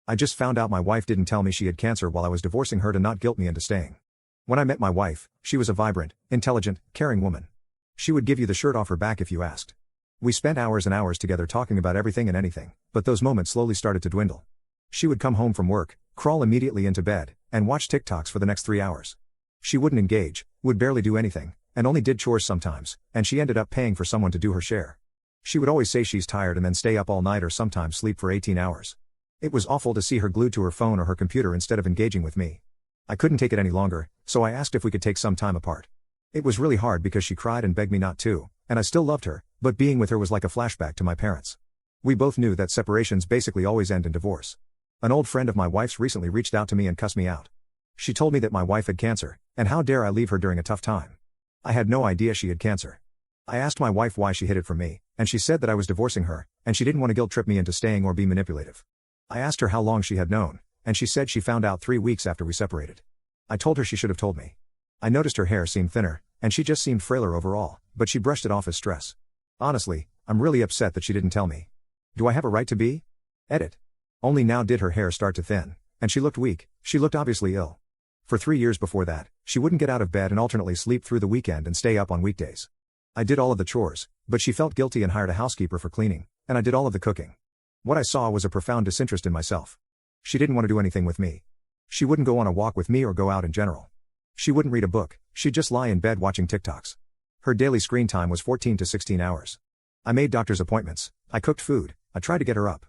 I just found out my wife didn't tell me she had cancer while I was divorcing her to not guilt me into staying. When I met my wife, she was a vibrant, intelligent, caring woman. She would give you the shirt off her back if you asked. We spent hours and hours together talking about everything and anything, but those moments slowly started to dwindle. She would come home from work, crawl immediately into bed, and watch TikToks for the next 3 hours. She wouldn't engage, would barely do anything, and only did chores sometimes, and she ended up paying for someone to do her share. She would always say she's tired and then stay up all night or sometimes sleep for 18 hours. It was awful to see her glued to her phone or her computer instead of engaging with me. I couldn't take it any longer, so I asked if we could take some time apart. It was really hard because she cried and begged me not to, and I still loved her, but being with her was like a flashback to my parents. We both knew that separations basically always end in divorce. An old friend of my wife's recently reached out to me and cussed me out. She told me that my wife had cancer, and how dare I leave her during a tough time. I had no idea she had cancer. I asked my wife why she hid it from me, and she said that I was divorcing her, and she didn't want to guilt trip me into staying or be manipulative. I asked her how long she had known, and she said she found out 3 weeks after we separated. I told her she should have told me. I noticed her hair seemed thinner, and she just seemed frailer overall, but she brushed it off as stress. Honestly, I'm really upset that she didn't tell me. Do I have a right to be? Edit. Only now did her hair start to thin, and she looked weak. She looked obviously ill. For 3 years before that, she wouldn't get out of bed and alternately sleep through the weekend and stay up on weekdays. I did all of the chores, but she felt guilty and hired a housekeeper for cleaning, and I did all of the cooking. What I saw was a profound disinterest in myself. She didn't want to do anything with me. She wouldn't go on a walk with me or go out in general. She wouldn't read a book, she'd just lie in bed watching TikToks. Her daily screen time was 14 to 16 hours. I made doctor's appointments, I cooked food, I tried to get her up.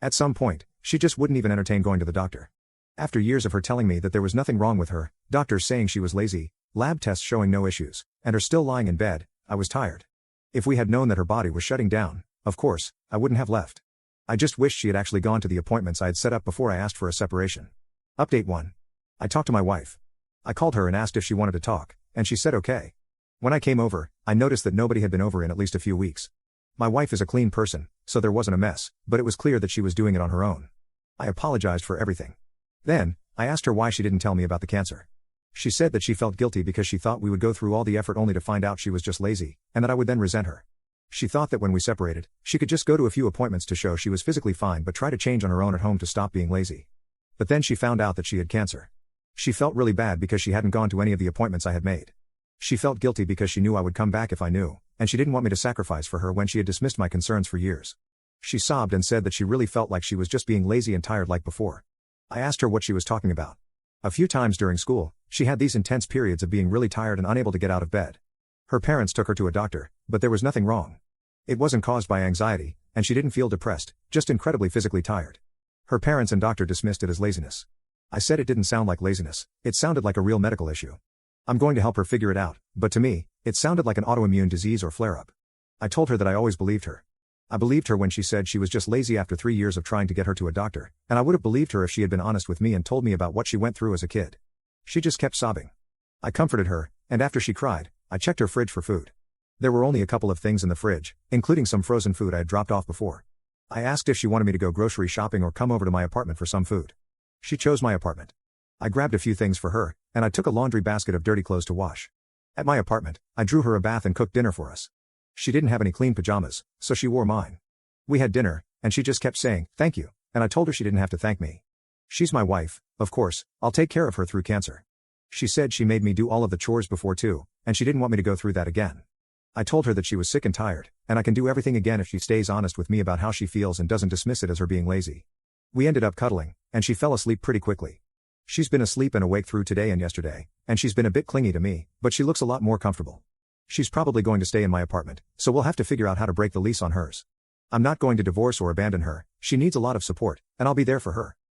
At some point, she just wouldn't even entertain going to the doctor. After years of her telling me that there was nothing wrong with her, doctors saying she was lazy, lab tests showing no issues, and her still lying in bed, I was tired. If we had known that her body was shutting down, of course, I wouldn't have left. I just wished she had actually gone to the appointments I had set up before I asked for a separation. Update 1. I talked to my wife. I called her and asked if she wanted to talk, and she said okay. When I came over, I noticed that nobody had been over in at least a few weeks. My wife is a clean person, so there wasn't a mess, but it was clear that she was doing it on her own. I apologized for everything. Then, I asked her why she didn't tell me about the cancer. She said that she felt guilty because she thought we would go through all the effort only to find out she was just lazy, and that I would then resent her. She thought that when we separated, she could just go to a few appointments to show she was physically fine but try to change on her own at home to stop being lazy. But then she found out that she had cancer. She felt really bad because she hadn't gone to any of the appointments I had made. She felt guilty because she knew I would come back if I knew, and she didn't want me to sacrifice for her when she had dismissed my concerns for years. She sobbed and said that she really felt like she was just being lazy and tired like before. I asked her what she was talking about. A few times during school, she had these intense periods of being really tired and unable to get out of bed. Her parents took her to a doctor, but there was nothing wrong. It wasn't caused by anxiety, and she didn't feel depressed, just incredibly physically tired. Her parents and doctor dismissed it as laziness. I said it didn't sound like laziness, it sounded like a real medical issue. I'm going to help her figure it out, but to me, it sounded like an autoimmune disease or flare-up. I told her that I always believed her. I believed her when she said she was just lazy after 3 years of trying to get her to a doctor, and I would have believed her if she had been honest with me and told me about what she went through as a kid. She just kept sobbing. I comforted her, and after she cried, I checked her fridge for food. There were only a couple of things in the fridge, including some frozen food I had dropped off before. I asked if she wanted me to go grocery shopping or come over to my apartment for some food. She chose my apartment. I grabbed a few things for her, and I took a laundry basket of dirty clothes to wash. At my apartment, I drew her a bath and cooked dinner for us. She didn't have any clean pajamas, so she wore mine. We had dinner, and she just kept saying, "Thank you," and I told her she didn't have to thank me. She's my wife, of course, I'll take care of her through cancer. She said she made me do all of the chores before too, and she didn't want me to go through that again. I told her that she was sick and tired, and I can do everything again if she stays honest with me about how she feels and doesn't dismiss it as her being lazy. We ended up cuddling, and she fell asleep pretty quickly. She's been asleep and awake through today and yesterday, and she's been a bit clingy to me, but she looks a lot more comfortable. She's probably going to stay in my apartment, so we'll have to figure out how to break the lease on hers. I'm not going to divorce or abandon her, she needs a lot of support, and I'll be there for her.